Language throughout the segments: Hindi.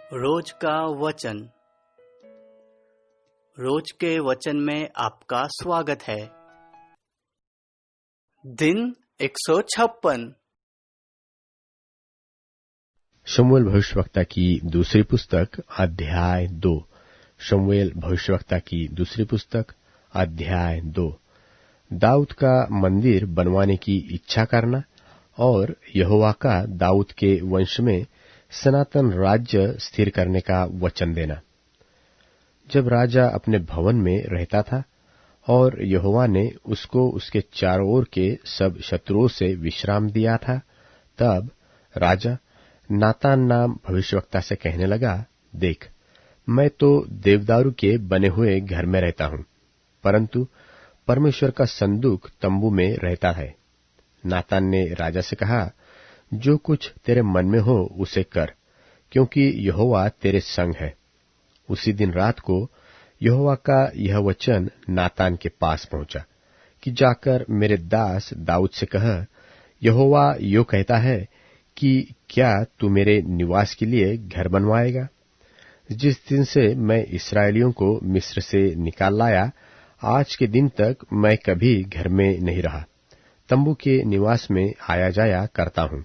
रोज का वचन। रोज के वचन में आपका स्वागत है। दिन 156। शमूएल भविष्यवक्ता की दूसरी पुस्तक अध्याय 2। शमूएल भविष्यवक्ता की दूसरी पुस्तक अध्याय 2। दाऊद का मंदिर बनवाने की इच्छा करना और यहोवा का दाऊद के वंश में सनातन राज्य स्थिर करने का वचन देना। जब राजा अपने भवन में रहता था और यहोवा ने उसको उसके चारों ओर के सब शत्रुओं से विश्राम दिया था, तब राजा नातान नाम भविष्यवक्ता से कहने लगा, देख, मैं तो देवदारू के बने हुए घर में रहता हूं, परंतु परमेश्वर का संदूक तंबू में रहता है। नातान ने राजा से कहा, जो कुछ तेरे मन में हो उसे कर, क्योंकि यहोवा तेरे संग है। उसी दिन रात को यहोवा का यह वचन नातान के पास पहुंचा कि जाकर मेरे दास दाऊद से कह, यहोवा यो कहता है कि क्या तू मेरे निवास के लिए घर बनवाएगा? जिस दिन से मैं इस्राएलियों को मिस्र से निकाल लाया, आज के दिन तक मैं कभी घर में नहीं रहा, तंबू के निवास में आया जाया करता हूं।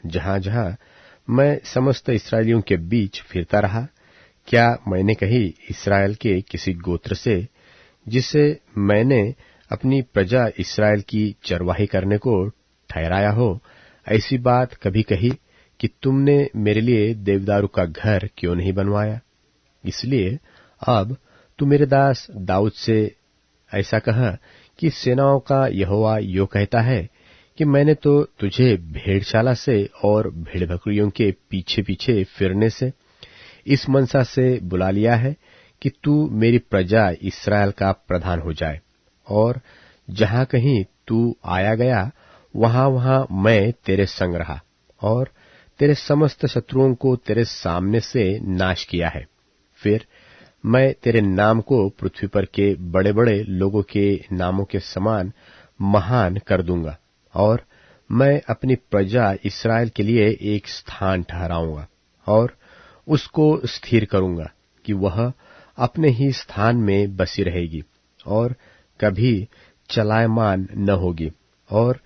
जहां जहां मैं समस्त इस्राएलियों के बीच फिरता रहा, क्या मैंने कहीं इस्राएल के किसी गोत्र से, जिसे मैंने अपनी प्रजा इस्राएल की चरवाही करने को ठहराया हो, ऐसी बात कभी कही कि तुमने मेरे लिए देवदारू का घर क्यों नहीं बनवाया? इसलिए अब तू मेरे दास दाऊद से ऐसा कह कि सेनाओं का यहोवा यो कहता है कि मैंने तो तुझे भेड़शाला से और भेड़ बकरियों के पीछे पीछे फिरने से इस मनसा से बुला लिया है कि तू मेरी प्रजा इस्राएल का प्रधान हो जाए, और जहां कहीं तू आया गया वहां वहां मैं तेरे संग रहा और तेरे समस्त शत्रुओं को तेरे सामने से नाश किया है। फिर मैं तेरे नाम को पृथ्वी पर के बड़े बड़े लोगों के नामों के समान महान कर दूंगा, और मैं अपनी प्रजा इस्राएल के लिए एक स्थान ठहराऊंगा और उसको स्थिर करूंगा कि वह अपने ही स्थान में बसी रहेगी और कभी चलायमान न होगी, और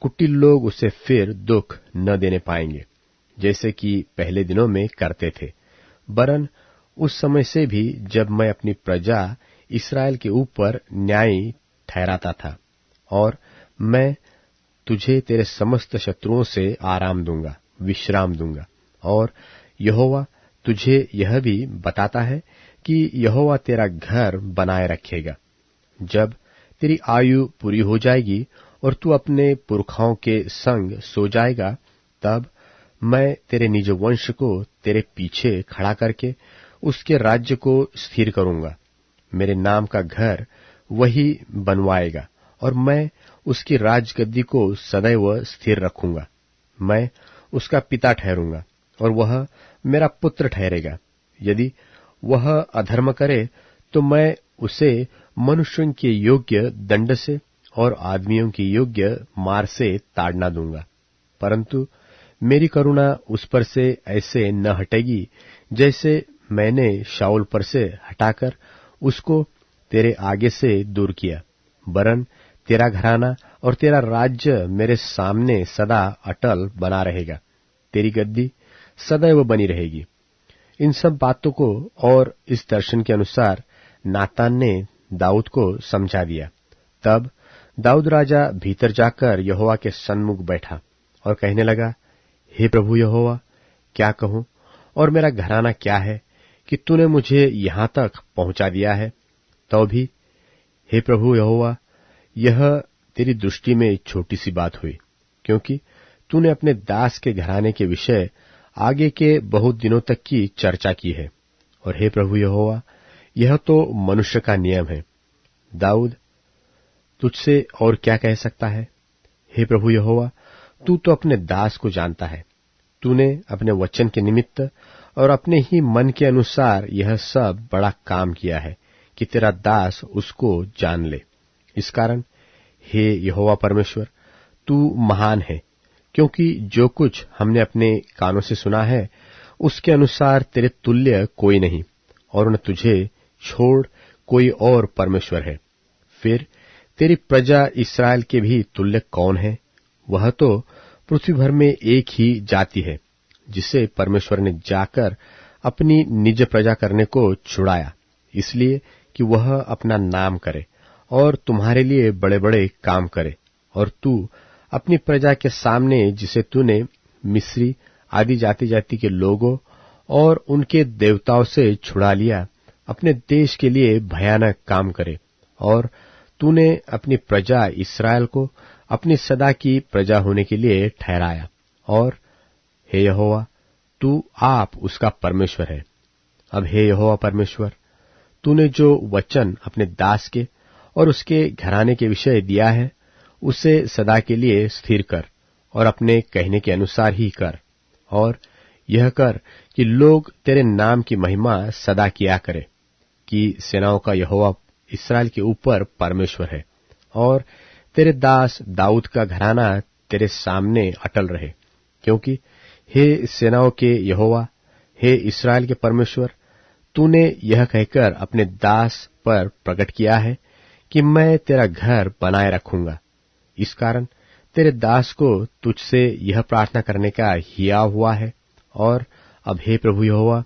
कुटिल लोग उसे फिर दुख न देने पाएंगे, जैसे कि पहले दिनों में करते थे, वरन उस समय से भी जब मैं अपनी प्रजा इस्राएल के ऊपर न्यायी ठहराता था। और मैं तुझे तेरे समस्त शत्रुओं से आराम दूंगा, विश्राम दूंगा। और यहोवा तुझे यह भी बताता है कि यहोवा तेरा घर बनाए रखेगा। जब तेरी आयु पूरी हो जाएगी और तू अपने पुरखाओं के संग सो जाएगा, तब मैं तेरे निज वंश को तेरे पीछे खड़ा करके उसके राज्य को स्थिर करूंगा। मेरे नाम का घर वही बनवाएगा और मैं उसकी राजगद्दी को सदैव स्थिर रखूंगा। मैं उसका पिता ठहरूंगा और वह मेरा पुत्र ठहरेगा। यदि वह अधर्म करे तो मैं उसे मनुष्यों के योग्य दंड से और आदमियों के योग्य मार से ताड़ना दूंगा, परंतु मेरी करुणा उस पर से ऐसे न हटेगी जैसे मैंने शाऊल पर से हटाकर उसको तेरे आगे से दूर किया, वरन तेरा घराना और तेरा राज्य मेरे सामने सदा अटल बना रहेगा। तेरी गद्दी सदैव बनी रहेगी। इन सब बातों को और इस दर्शन के अनुसार नातान ने दाऊद को समझा दिया। तब दाऊद राजा भीतर जाकर यहोवा के सन्मुख बैठा और कहने लगा, हे प्रभु यहोवा, क्या कहूं, और मेरा घराना क्या है कि तूने मुझे यहां तक पहुंचा दिया है? तो भी हे प्रभु यहोवा, यह तेरी दृष्टि में छोटी सी बात हुई, क्योंकि तूने अपने दास के घराने के विषय आगे के बहुत दिनों तक की चर्चा की है। और हे प्रभु यहोवा, यह तो मनुष्य का नियम है। दाऊद तुझसे और क्या कह सकता है? हे प्रभु यहोवा, तू तो अपने दास को जानता है। तूने अपने वचन के निमित्त और अपने ही मन के अनुसार यह सब बड़ा काम किया है कि तेरा दास उसको जान ले। इस कारण हे यहोवा परमेश्वर, तू महान है, क्योंकि जो कुछ हमने अपने कानों से सुना है उसके अनुसार तेरे तुल्य कोई नहीं, और न तुझे छोड़ कोई और परमेश्वर है। फिर तेरी प्रजा इस्राएल के भी तुल्य कौन है? वह तो पृथ्वी भर में एक ही जाति है, जिसे परमेश्वर ने जाकर अपनी निज प्रजा करने को छुड़ाया, इसलिए कि वह अपना नाम करे और तुम्हारे लिए बड़े बड़े काम करे। और तू अपनी प्रजा के सामने, जिसे तूने मिस्री आदि जाति जाति के लोगों और उनके देवताओं से छुड़ा लिया, अपने देश के लिए भयानक काम करे। और तूने अपनी प्रजा इस्राएल को अपनी सदा की प्रजा होने के लिए ठहराया। और हे यहोवा, तू आप उसका परमेश्वर है। अब हे यहोवा परमेश्वर, तूने जो वचन अपने दास के और उसके घराने के विषय दिया है, उसे सदा के लिए स्थिर कर और अपने कहने के अनुसार ही कर। और यह कर कि लोग तेरे नाम की महिमा सदा किया करे, कि सेनाओं का यहोवा इस्राएल के ऊपर परमेश्वर है। और तेरे दास दाऊद का घराना तेरे सामने अटल रहे, क्योंकि हे सेनाओं के यहोवा, हे इस्राएल के परमेश्वर, तूने यह कहकर अपने दास पर प्रकट किया है कि मैं तेरा घर बनाए रखूंगा। इस कारण तेरे दास को तुझसे यह प्रार्थना करने का हिया हुआ है। और अब हे प्रभु यहोवा,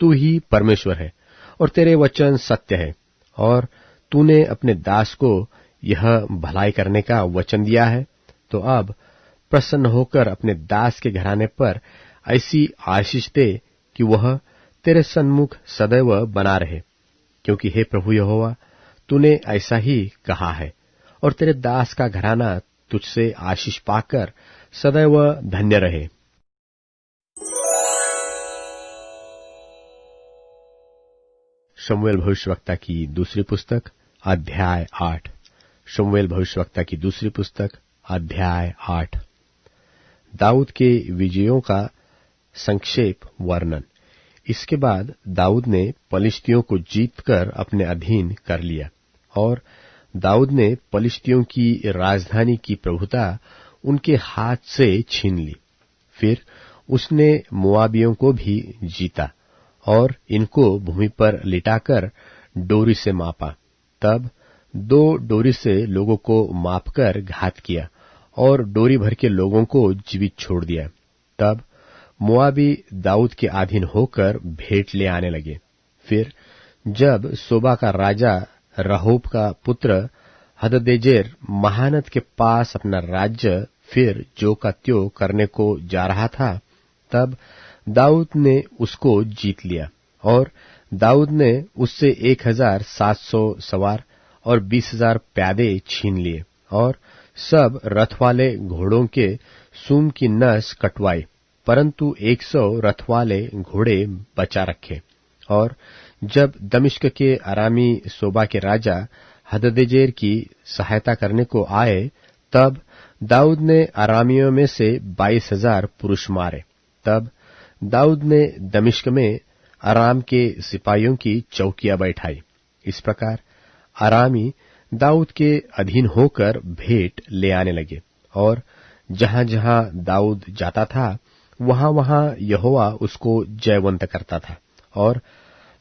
तू ही परमेश्वर है और तेरे वचन सत्य है, और तूने अपने दास को यह भलाई करने का वचन दिया है। तो अब प्रसन्न होकर अपने दास के घराने पर ऐसी आशीष दे कि वह तेरे सन्मुख सदैव बना रहे, क्योंकि हे प्रभु यहोवा, तूने ऐसा ही कहा है, और तेरे दास का घराना तुझसे आशीष पाकर सदैव धन्य रहे। शमूएल भविष्यवक्ता की दूसरी पुस्तक अध्याय 8। शमूएल भविष्यवक्ता की दूसरी पुस्तक अध्याय 8। दाऊद के विजयों का संक्षेप वर्णन। इसके बाद दाऊद ने पलिश्तियों को जीतकर अपने अधीन कर लिया, और दाऊद ने पलिश्तियों की राजधानी की प्रभुता उनके हाथ से छीन ली। फिर उसने मोआबियों को भी जीता और इनको भूमि पर लिटाकर डोरी से मापा। तब 2 डोरी से लोगों को मापकर घात किया और डोरी भर के लोगों को जीवित छोड़ दिया। तब मोआबी दाऊद के अधीन होकर भेंट ले आने लगे। फिर जब सोबा का राजा रहोब का पुत्र हददेजेर महानद के पास अपना राज्य फिर जो का त्यों करने को जा रहा था, तब दाऊद ने उसको जीत लिया, और दाऊद ने उससे 1700 सवार और 20,000 प्यादे छीन लिए, और सब रथ वाले घोड़ों के सूम की नस कटवाई, परंतु 100 रथ वाले घोड़े बचा रखे। और जब दमिश्क के अरामी सोबा के राजा हददेजेर की सहायता करने को आए, तब दाऊद ने अरामियों में से 22,000 पुरुष मारे। तब दाऊद ने दमिश्क में अराम के सिपाहियों की चौकियां बैठाई। इस प्रकार अरामी दाऊद के अधीन होकर भेंट ले आने लगे, और जहां जहां दाऊद जाता था, वहां वहां यहोवा उसको जयवंत करता था। और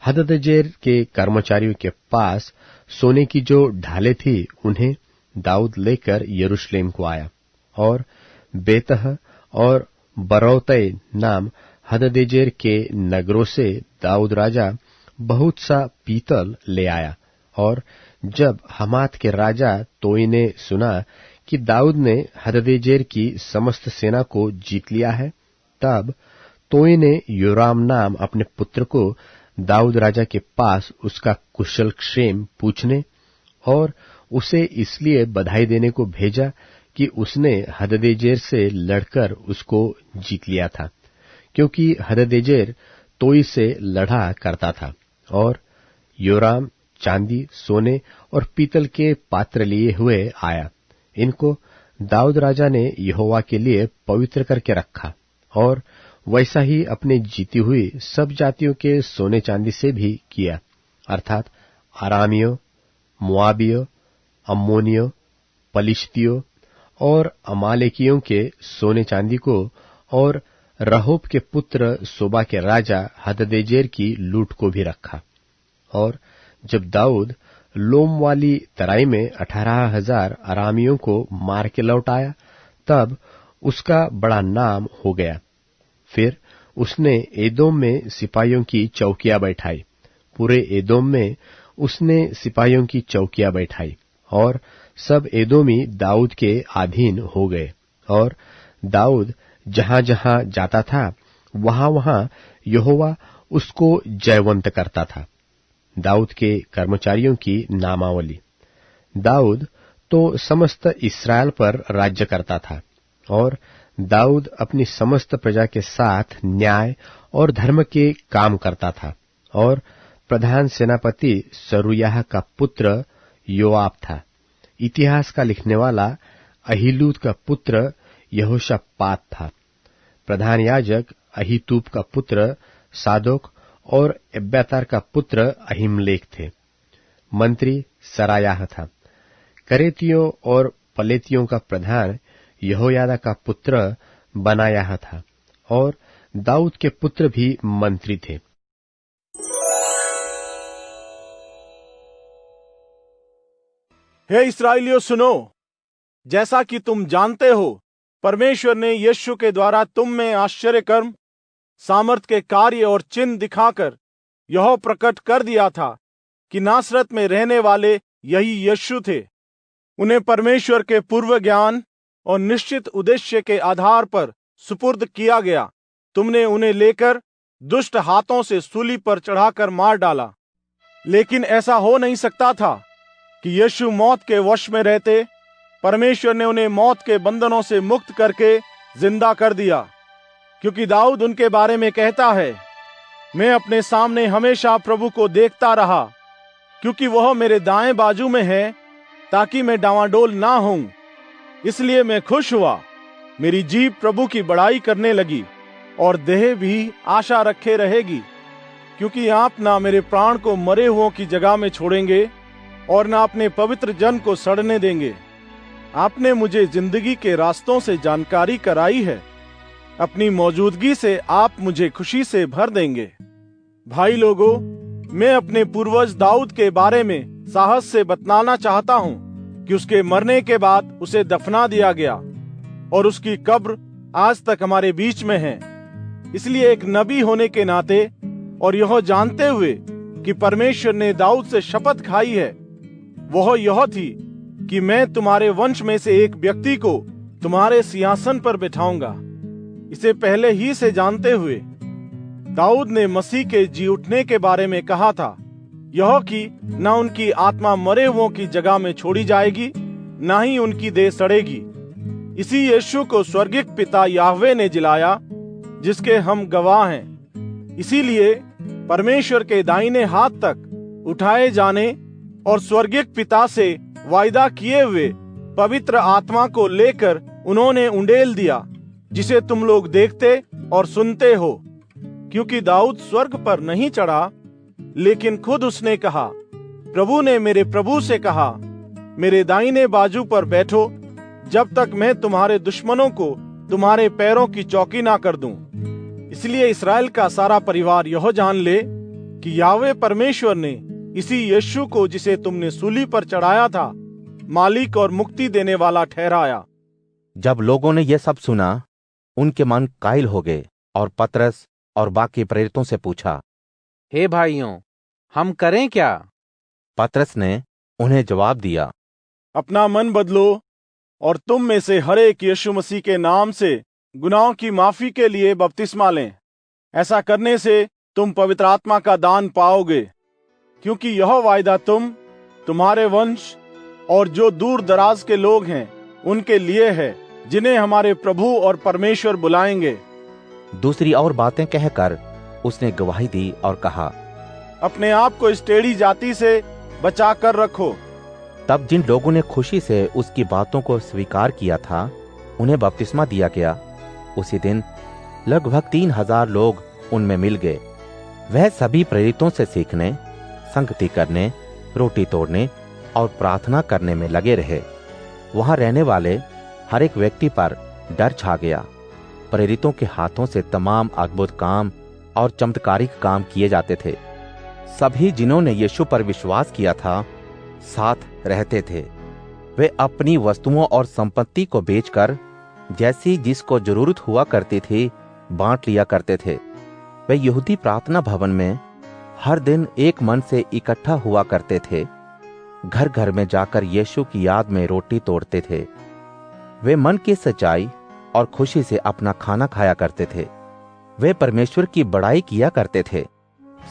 हददेजेर के कर्मचारियों के पास सोने की जो ढालें थी, उन्हें दाऊद लेकर यरूशलेम को आया, और बेतह और बरौतै नाम हददेजेर के नगरों से दाऊद राजा बहुत सा पीतल ले आया। और जब हमात के राजा तोई ने सुना कि दाऊद ने हददेजेर की समस्त सेना को जीत लिया है, तब तोई ने योराम नाम अपने पुत्र को दाऊद राजा के पास उसका कुशल क्षेम पूछने और उसे इसलिए बधाई देने को भेजा कि उसने हददेजेर से लड़कर उसको जीत लिया था, क्योंकि हददेजेर तोई से लड़ा करता था। और योराम चांदी, सोने और पीतल के पात्र लिए हुए आया। इनको दाऊद राजा ने यहोवा के लिए पवित्र करके रखा, और वैसा ही अपने जीती हुई सब जातियों के सोने चांदी से भी किया, अर्थात अरामियों, मोआबियों, अम्मोनियों, पलिश्तियों और अमालेकियों के सोने चांदी को, और रहोब के पुत्र सोबा के राजा हददेजेर की लूट को भी रखा। और जब दाऊद लोम वाली तराई में 18,000 अरामियों को मार के लौट आया, तब उसका बड़ा नाम हो गया। फिर उसने एदोम में सिपाहियों की चौकियां बैठाई, पूरे एदोम में उसने सिपाहियों की चौकियां बैठाई, और सब एदोमी दाऊद के अधीन हो गए। और दाऊद जहां जहां जाता था, वहां वहां यहोवा उसको जयवंत करता था। दाऊद के कर्मचारियों की नामावली। दाऊद तो समस्त इस्राएल पर राज्य करता था, और दाऊद अपनी समस्त प्रजा के साथ न्याय और धर्म के काम करता था। और प्रधान सेनापति सरूयाह का पुत्र योआब था। इतिहास का लिखने वाला अहीलूद का पुत्र यहोशापात था। प्रधान याजक अहीतूब का पुत्र सादोक और एब्यातार का पुत्र अहीमलेक थे। मंत्री सरायाह था। करेतियों और पलेतियों का प्रधान यहोयादा का पुत्र बनायाह था, और दाऊद के पुत्र भी मंत्री थे। हे इस्राएलियों सुनो, जैसा कि तुम जानते हो, परमेश्वर ने यीशु के द्वारा तुम में आश्चर्य कर्म, सामर्थ के कार्य और चिन्ह दिखाकर यह प्रकट कर दिया था कि नासरत में रहने वाले यही यीशु थे। उन्हें परमेश्वर के पूर्व ज्ञान और निश्चित उद्देश्य के आधार पर सुपुर्द किया गया। तुमने उन्हें लेकर दुष्ट हाथों से सूली पर चढ़ाकर मार डाला, लेकिन ऐसा हो नहीं सकता था कि यीशु मौत के वश में रहते। परमेश्वर ने उन्हें मौत के बंधनों से मुक्त करके जिंदा कर दिया, क्योंकि दाऊद उनके बारे में कहता है, मैं अपने सामने हमेशा प्रभु को देखता रहा, क्योंकि वह मेरे दाएं बाजू में है, ताकि मैं डावाडोल ना हूं। इसलिए मैं खुश हुआ। मेरी जीभ प्रभु की बड़ाई करने लगी, और देह भी आशा रखे रहेगी, क्योंकि आप ना मेरे प्राण को मरे हुओं की जगह में छोड़ेंगे और ना अपने पवित्र जन को सड़ने देंगे। आपने मुझे जिंदगी के रास्तों से जानकारी कराई है। अपनी मौजूदगी से आप मुझे खुशी से भर देंगे। भाई लोगों, मैं अपने पूर्वज दाऊद के बारे में साहस से बतलाना चाहता हूँ कि उसके मरने के बाद उसे दफना दिया गया, और उसकी कब्र आज तक हमारे बीच में है। इसलिए एक नबी होने के नाते, और यह जानते हुए कि परमेश्वर ने दाऊद से शपथ खाई है, वह यह थी कि मैं तुम्हारे वंश में से एक व्यक्ति को तुम्हारे सिंहासन पर बिठाऊंगा। इसे पहले ही से जानते हुए दाऊद ने मसीह के जी उठने के बारे में कहा था, यह कि न उनकी आत्मा मरे हुओं की जगह में छोड़ी जाएगी, न ही उनकी देह सड़ेगी। इसी यीशु को स्वर्गिक पिता याहवे ने जिलाया, जिसके हम गवाह हैं। इसीलिए परमेश्वर के दाहिने हाथ तक उठाए जाने और स्वर्गिक पिता से वायदा किए हुए पवित्र आत्मा को लेकर उन्होंने उंडेल दिया, जिसे तुम लोग देखते और सुनते हो। क्योंकि दाऊद स्वर्ग पर नहीं चढ़ा, लेकिन खुद उसने कहा, प्रभु ने मेरे प्रभु से कहा, मेरे दाहिने बाजू पर बैठो, जब तक मैं तुम्हारे दुश्मनों को तुम्हारे पैरों की चौकी ना कर दूं। इसलिए इस्राएल का सारा परिवार यह जान ले कि याहवे परमेश्वर ने इसी यीशु को, जिसे तुमने सूली पर चढ़ाया था, मालिक और मुक्ति देने वाला ठहराया। जब लोगों ने यह सब सुना, उनके मन कायल हो गए, और पतरस और बाकी प्रेरितों से पूछा, हे भाइयों, हम करें क्या? पतरस ने उन्हें जवाब दिया, अपना मन बदलो और तुम में से हर एक यीशु मसीह के नाम से गुनाहों की माफी के लिए बपतिस्मा लें। ऐसा करने से तुम पवित्र आत्मा का दान पाओगे, क्योंकि यह वायदा तुम्हारे वंश और जो दूर दराज के लोग हैं उनके लिए है, जिन्हें हमारे प्रभु और परमेश्वर बुलाएंगे। दूसरी और बातें कहकर उसने गवाही दी और कहा, अपने आप को इस टेढ़ी जाति से बचा कर रखो। तब जिन लोगों ने खुशी से उसकी बातों को स्वीकार किया था, उन्हें बपतिस्मा दिया गया। उसी दिन लगभग 3,000 लोग उनमें मिल गए। वह सभी प्रेरितों से सीखने, संगति करने, रोटी तोड़ने और प्रार्थना करने में लगे रहे। वहां रहने वाले हर एक व्यक्ति पर डर छा गया। प्रेरितों के हाथों से तमाम अद्भुत काम और चमत्कारिक काम किए जाते थे। सभी जिन्होंने यीशु पर विश्वास किया था साथ रहते थे। वे अपनी वस्तुओं और संपत्ति को बेचकर जैसी जिसको जरूरत हुआ करती थी बांट लिया करते थे। वे यहूदी प्रार्थना भवन में हर दिन एक मन से इकट्ठा हुआ करते थे। घर घर में जाकर यीशु की याद में रोटी तोड़ते थे। वे मन की सच्चाई और खुशी से अपना खाना खाया करते थे। वे परमेश्वर की बड़ाई किया करते थे।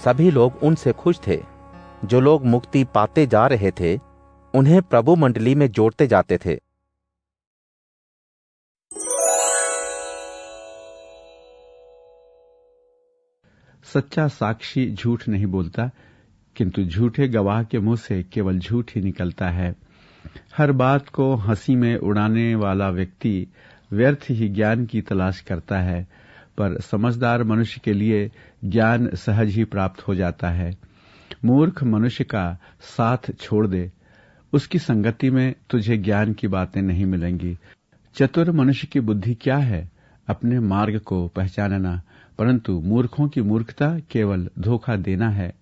सभी लोग उनसे खुश थे। जो लोग मुक्ति पाते जा रहे थे उन्हें प्रभु मंडली में जोड़ते जाते थे। सच्चा साक्षी झूठ नहीं बोलता, किंतु झूठे गवाह के मुंह से केवल झूठ ही निकलता है। हर बात को हंसी में उड़ाने वाला व्यक्ति व्यर्थ ही ज्ञान की तलाश करता है, पर समझदार मनुष्य के लिए ज्ञान सहज ही प्राप्त हो जाता है। मूर्ख मनुष्य का साथ छोड़ दे, उसकी संगति में तुझे ज्ञान की बातें नहीं मिलेंगी। चतुर मनुष्य की बुद्धि क्या है? अपने मार्ग को पहचानना, परंतु मूर्खों की मूर्खता केवल धोखा देना है।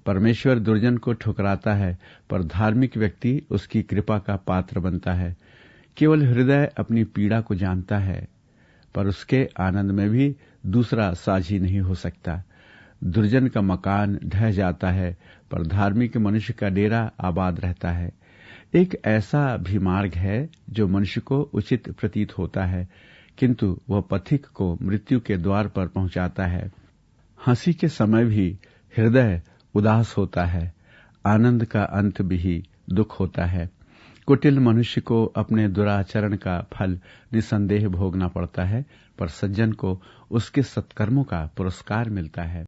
परमेश्वर दुर्जन को ठुकराता है, पर धार्मिक व्यक्ति उसकी कृपा का पात्र बनता है। केवल हृदय अपनी पीड़ा को जानता है, पर उसके आनंद में भी दूसरा साझी नहीं हो सकता। दुर्जन का मकान ढह जाता है, पर धार्मिक मनुष्य का डेरा आबाद रहता है। एक ऐसा भी मार्ग है जो मनुष्य को उचित प्रतीत होता है, किंतु वह पथिक को मृत्यु के द्वार पर पहुंचाता है। हंसी के समय भी हृदय उदास होता है, आनंद का अंत भी दुख होता है। कुटिल मनुष्य को अपने दुराचरण का फल निसंदेह भोगना पड़ता है, पर सज्जन को उसके सत्कर्मों का पुरस्कार मिलता है।